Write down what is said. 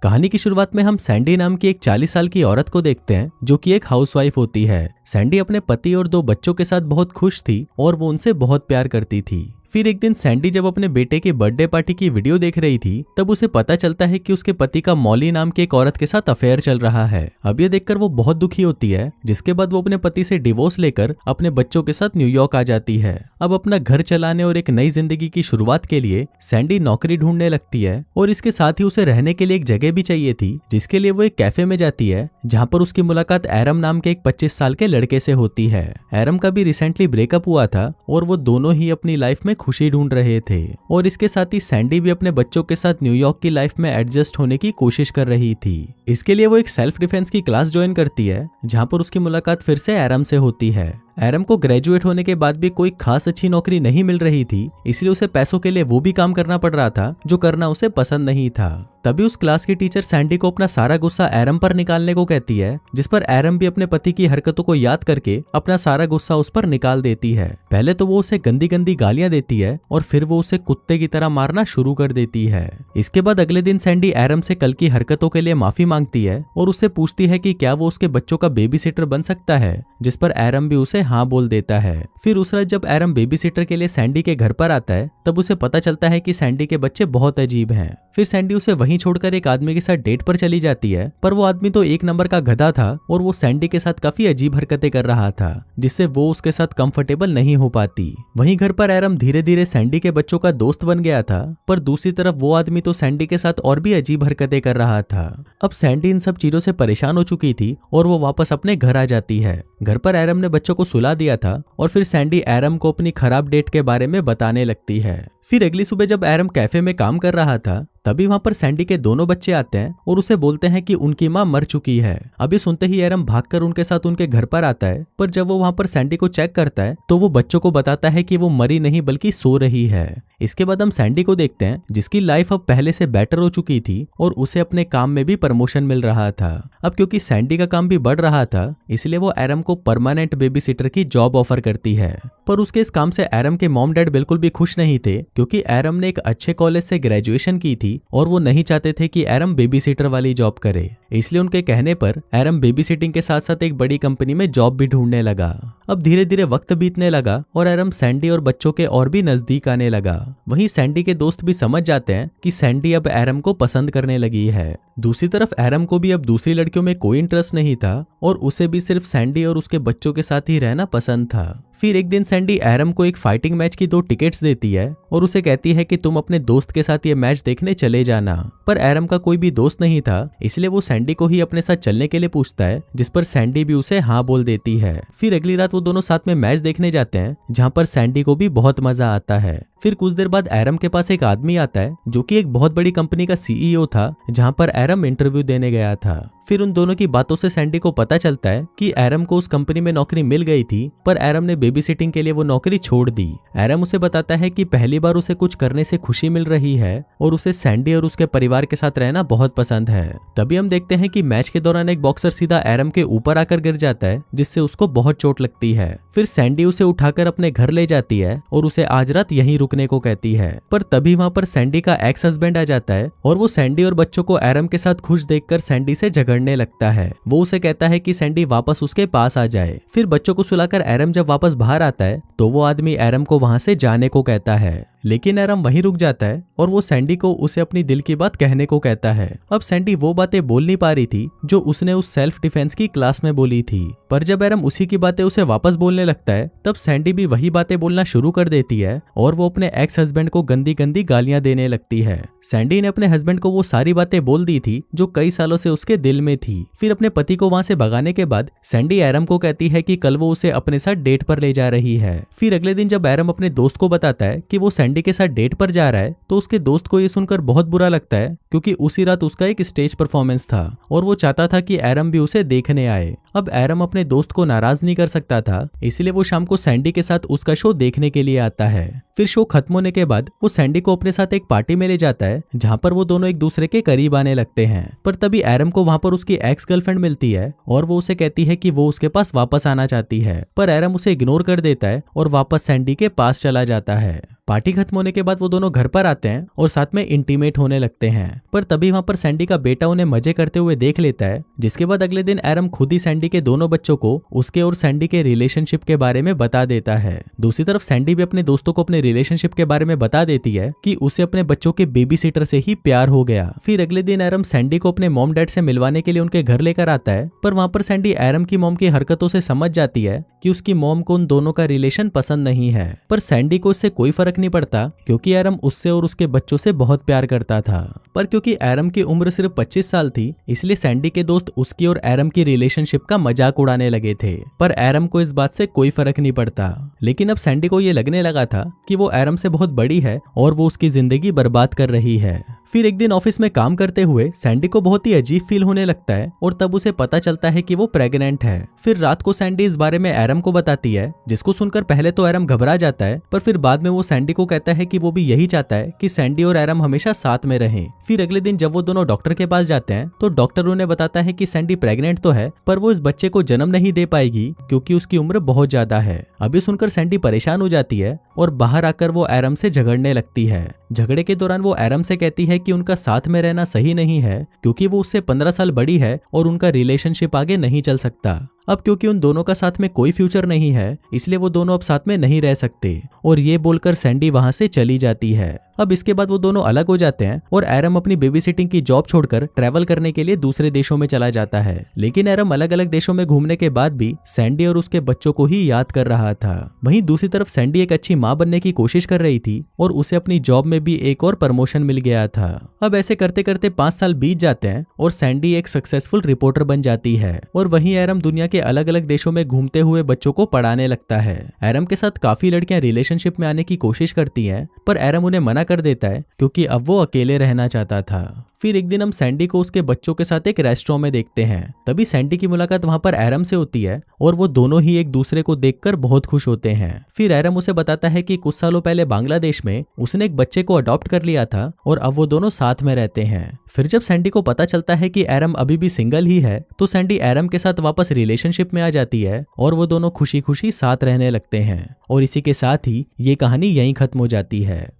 कहानी की शुरुआत में हम सैंडी नाम की एक 40 साल की औरत को देखते हैं जो कि एक हाउसवाइफ होती है। सैंडी अपने पति और 2 बच्चों के साथ बहुत खुश थी और वो उनसे बहुत प्यार करती थी। फिर एक दिन सैंडी जब अपने बेटे की बर्थडे पार्टी की वीडियो देख रही थी तब उसे पता चलता है कि उसके पति का मॉली नाम की एक औरत के साथ अफेयर चल रहा है। अब ये देखकर वो बहुत दुखी होती है, जिसके बाद वो अपने पति से डिवोर्स लेकर अपने बच्चों के साथ न्यूयॉर्क आ जाती है। अब अपना घर चलाने और एक नई जिंदगी की शुरुआत के लिए सैंडी नौकरी ढूंढने लगती है और इसके साथ ही उसे रहने के लिए एक जगह भी चाहिए थी, जिसके लिए वो एक कैफे में जाती है जहाँ पर उसकी मुलाकात एरम नाम के एक 25 साल के लड़के से होती है। एरम का भी रिसेंटली ब्रेकअप हुआ था और वो दोनों ही अपनी लाइफ में खुशी ढूंढ रहे थे और इसके साथ ही सैंडी भी अपने बच्चों के साथ न्यूयॉर्क की लाइफ में एडजस्ट होने की कोशिश कर रही थी। इसके लिए वो एक सेल्फ डिफेंस की क्लास ज्वाइन करती है जहाँ पर उसकी मुलाकात फिर से एरम से होती है। एरम को ग्रेजुएट होने के बाद भी कोई खास अच्छी नौकरी नहीं मिल रही थी, इसलिए उसे पैसों के लिए वो भी काम करना पड़ रहा था जो करना उसे पसंद नहीं था। तभी उस क्लास की टीचर सैंडी को अपना सारा गुस्सा एरम पर निकालने को कहती है, जिस पर एरम भी अपने पति की हरकतों को याद करके अपना सारा गुस्सा उस पर निकाल देती है। पहले तो वो उसे गंदी गंदी गालियां देती है और फिर वो उसे कुत्ते की तरह मारना शुरू कर देती है। इसके बाद अगले दिन सैंडी एरम से कल की हरकतों के लिए माफी मांगती है और उससे पूछती है कि क्या वो उसके बच्चों का बेबी सिटर बन सकता है, जिस पर एरम भी उसे हाँ बोल देता है। फिर उस रात जब एरम बेबी सिटर के लिए सैंडी के घर पर आता है तब उसे पता चलता है कि सैंडी के बच्चे बहुत अजीब हैं। फिर सैंडी उसे वहीं छोड़कर एक आदमी के साथ डेट पर चली जाती है, पर वो आदमी तो एक नंबर का गधा था और वो सैंडी के साथ काफी अजीब हरकतें कर रहा था, जिससे वो उसके साथ कंफर्टेबल नहीं हो पाती। वहीं घर पर एरम धीरे धीरे सैंडी के बच्चों का दोस्त बन गया था, पर दूसरी तरफ वो आदमी तो सैंडी के साथ और भी अजीब हरकतें कर रहा था। अब सैंडी इन सब चीजों से परेशान हो चुकी थी और वो वापस अपने घर आ जाती है। घर पर एरम ने बच्चों को सुला दिया था और फिर सैंडी एरम को अपनी खराब डेट के बारे में बताने लगती है। फिर अगली सुबह जब एरम कैफे में काम कर रहा था तभी वहां पर सैंडी के दोनों बच्चे आते हैं और उसे बोलते हैं कि उनकी मां मर चुकी है। अभी सुनते ही एरम भागकर उनके साथ उनके घर पर आता है, पर जब वो वहां पर सैंडी को चेक करता है तो वो बच्चों को बताता है कि वो मरी नहीं बल्कि सो रही है। इसके बाद हम सैंडी को देखते हैं जिसकी लाइफ अब पहले से बेटर हो चुकी थी और उसे अपने काम में भी प्रमोशन मिल रहा था। अब क्योंकि सैंडी का काम भी बढ़ रहा था इसलिए वो एरम को परमानेंट बेबी सिटर की जॉब ऑफर करती है, पर उसके इस काम से एरम के मॉम डैड बिल्कुल भी खुश नहीं थे, क्योंकि एरम ने एक अच्छे कॉलेज से ग्रेजुएशन की थी और वो नहीं चाहते थे कि एरम बेबी सिटर वाली जॉब करे। इसलिए उनके कहने पर एरम बेबी सिटिंग के साथ साथ एक बड़ी कंपनी में जॉब भी ढूंढने लगा। अब धीरे धीरे वक्त बीतने लगा और एरम सैंडी और बच्चों के और भी नजदीक आने लगा। वहीं सैंडी के दोस्त भी समझ जाते हैं कि सैंडी अब एरम को पसंद करने लगी है। दूसरी तरफ एरम को भी अब दूसरी लड़कियों में कोई इंटरेस्ट नहीं था और उसे भी सिर्फ सैंडी और उसके बच्चों के साथ ही रहना पसंद था। फिर एक दिन सैंडी एरम को एक फाइटिंग मैच की 2 टिकट्स देती है और उसे कहती है कि तुम अपने दोस्त के साथ ये मैच देखने चले जाना, पर एरम का कोई भी दोस्त नहीं था इसलिए वो सैंडी को ही अपने साथ चलने के लिए पूछता है, जिस पर सैंडी भी उसे हाँ बोल देती है। फिर अगली रात वो दोनों साथ में मैच देखने जाते हैं जहाँ पर सैंडी को भी बहुत मजा आता है। फिर कुछ देर बाद एरम के पास एक आदमी आता है जो कि एक बहुत बड़ी कंपनी का सीईओ था, जहां पर एरम इंटरव्यू देने गया था। फिर उन दोनों की बातों से सैंडी को पता चलता है कि एरम को उस कंपनी में नौकरी मिल गई थी, पर एरम ने बेबी सिटिंग के लिए वो नौकरी छोड़ दी। एरम उसे बताता है कि पहली बार उसे कुछ करने से खुशी मिल रही है और उसे सैंडी और उसके परिवार के साथ रहना बहुत पसंद है। तभी हम देखते हैं कि मैच के दौरान एक बॉक्सर सीधा एरम के ऊपर आकर गिर जाता है, जिससे उसको बहुत चोट लगती है। फिर सैंडी उसे उठाकर अपने घर ले जाती है और उसे आज रात यहीं रुकने को कहती है, पर तभी वहां पर सैंडी का एक्स हस्बैंड आ जाता है और वो सैंडी और बच्चों को एरम के साथ खुश देखकर सैंडी से झगड़ने लगता है। वो उसे कहता है कि सैंडी वापस उसके पास आ जाए। फिर बच्चों को सुलाकर एरम जब वापस बाहर आता है तो वो आदमी एरम को वहां से जाने को कहता है, लेकिन एरम वहीं रुक जाता है और वो सैंडी को उसे अपनी दिल की बात कहने को कहता है। अब सैंडी वो बातें बोल नहीं पा रही थी जो उसने उस सेल्फ डिफेंस की क्लास में बोली थी, पर जब एरम उसी की बातें उसे वापस बोलने लगता है तब सैंडी भी वही बातें बोलना शुरू कर देती है और वो अपने एक्स हस्बैंड को गंदी गंदी गालियां देने लगती है। सैंडी ने अपने हस्बैंड को वो सारी बातें बोल दी थी जो कई सालों से उसके दिल में थी। फिर अपने पति को वहां से भगाने के बाद सैंडी एरम को कहती है कि कल वो उसे अपने साथ डेट पर ले जा रही है। फिर अगले दिन जब एरम अपने दोस्त को बताता है कि वो सैंडी के साथ डेट पर जा रहा है तो उसके दोस्त को ये सुनकर बहुत बुरा लगता है, क्योंकि उसी रात उसका एक स्टेज परफॉर्मेंस था और वो चाहता था कि एरम भी उसे देखने आए। अब एरम अपने दोस्त को नाराज नहीं कर सकता था, इसलिए वो शाम को सैंडी के साथ उसका शो देखने के लिए आता है। फिर शो खत्म होने के बाद वो सैंडी को अपने साथ एक पार्टी में ले जाता है, जहाँ पर वो दोनों एक दूसरे के करीब आने लगते हैं। पर तभी एरम को वहाँ पर उसकी एक्स गर्लफ्रेंड मिलती है और वो उसे कहती है कि वो उसके पास वापस आना चाहती है, पर एरम उसे इग्नोर कर देता है और वापस सैंडी के पास चला जाता है। पार्टी खत्म होने के बाद वो दोनों घर पर आते हैं और साथ में इंटीमेट होने लगते हैं, पर तभी वहाँ पर सैंडी का बेटा उन्हें मजे करते हुए देख लेता है, जिसके बाद अगले दिन एरम खुद ही सैंडी के दोनों बच्चों को उसके और सैंडी के रिलेशनशिप के बारे में बता देता है। दूसरी तरफ सैंडी भी अपने दोस्तों को अपने रिलेशनशिप के बारे में बता देती है कि उसे अपने बच्चों के बेबी सीटर से ही प्यार हो गया। फिर अगले दिन एरम सैंडी को अपने मॉम डैड से मिलवाने के लिए उनके घर लेकर आता है, पर वहाँ पर सैंडी एरम की मॉम की हरकतों से समझ जाती है कि उसकी मॉम को उन दोनों का रिलेशन पसंद नहीं है। पर सैंडी को इससे कोई फर्क नहीं पड़ता, क्योंकि एरम उससे और उसके बच्चों से बहुत प्यार करता था। पर क्योंकि एरम की उम्र सिर्फ 25 साल थी, इसलिए सैंडी के दोस्त उसकी और एरम की रिलेशनशिप का मजाक उड़ाने लगे थे। पर एरम को इस बात से कोई फर्क नहीं पड़ता। लेकिन अब सैंडी को ये लगने लगा था कि वो एरम से बहुत बड़ी है और वो उसकी जिंदगी बर्बाद कर रही है। फिर एक दिन ऑफिस में काम करते हुए सैंडी को बहुत ही अजीब फील होने लगता है और तब उसे पता चलता है कि वो प्रेग्नेंट है। फिर रात को सैंडी इस बारे में एरम को बताती है, जिसको सुनकर पहले तो एरम घबरा जाता है, पर फिर बाद में वो सैंडी को कहता है कि वो भी यही चाहता है कि सैंडी और एरम हमेशा साथ में रहें। फिर अगले दिन जब वो दोनों डॉक्टर के पास जाते हैं तो डॉक्टर उन्हें बताता है कि सैंडी प्रेग्नेंट तो है, पर वो इस बच्चे को जन्म नहीं दे पाएगी क्योंकि उसकी उम्र बहुत ज्यादा है। अभी सुनकर सैंडी परेशान हो जाती है और बाहर आकर वो एरम से झगड़ने लगती है। झगड़े के दौरान वो एरम से कहती है कि उनका साथ में रहना सही नहीं है, क्योंकि वो उससे 15 साल बड़ी है और उनका रिलेशनशिप आगे नहीं चल सकता। अब क्योंकि उन दोनों का साथ में कोई फ्यूचर नहीं है, इसलिए वो दोनों अब साथ में नहीं रह सकते, और ये बोलकर सैंडी वहां से चली जाती है। अब इसके बाद वो दोनों अलग हो जाते हैं और एरम अपनी बेबी सिटिंग की जॉब छोड़कर ट्रैवल करने के लिए दूसरे देशों में चला जाता है। लेकिन एरम अलग अलग देशों में घूमने के बाद भी सैंडी और उसके बच्चों को ही याद कर रहा था। वहीं दूसरी तरफ सैंडी एक अच्छी माँ बनने की कोशिश कर रही थी और उसे अपनी जॉब में भी एक और प्रमोशन मिल गया था। अब ऐसे करते करते 5 साल बीत जाते हैं और सैंडी एक सक्सेसफुल रिपोर्टर बन जाती है, और वहीं एरम दुनिया के अलग अलग देशों में घूमते हुए बच्चों को पढ़ाने लगता है। एरम के साथ काफी लड़कियां रिलेशनशिप में आने की कोशिश करती हैं, पर एरम उन्हें मना कर देता है क्योंकि अब वो अकेले रहना चाहता था। फिर एक दिन हम सैंडी को उसके बच्चों के साथ एक रेस्टोरेंट में देखते हैं। तभी सैंडी की मुलाकात वहां पर एरम से होती है और वो दोनों ही एक दूसरे को देखकर बहुत खुश होते हैं। फिर एरम उसे बताता है कि कुछ सालों पहले बांग्लादेश में उसने एक बच्चे को अडॉप्ट कर लिया था और अब वो दोनों साथ में रहते हैं। फिर जब सैंडी को पता चलता है कि एरम अभी भी सिंगल ही है, तो सैंडी एरम के साथ वापस रिलेशनशिप में आ जाती है और वो दोनों खुशी खुशी साथ रहने लगते हैं। और इसी के साथ ही ये कहानी यहीं खत्म हो जाती है।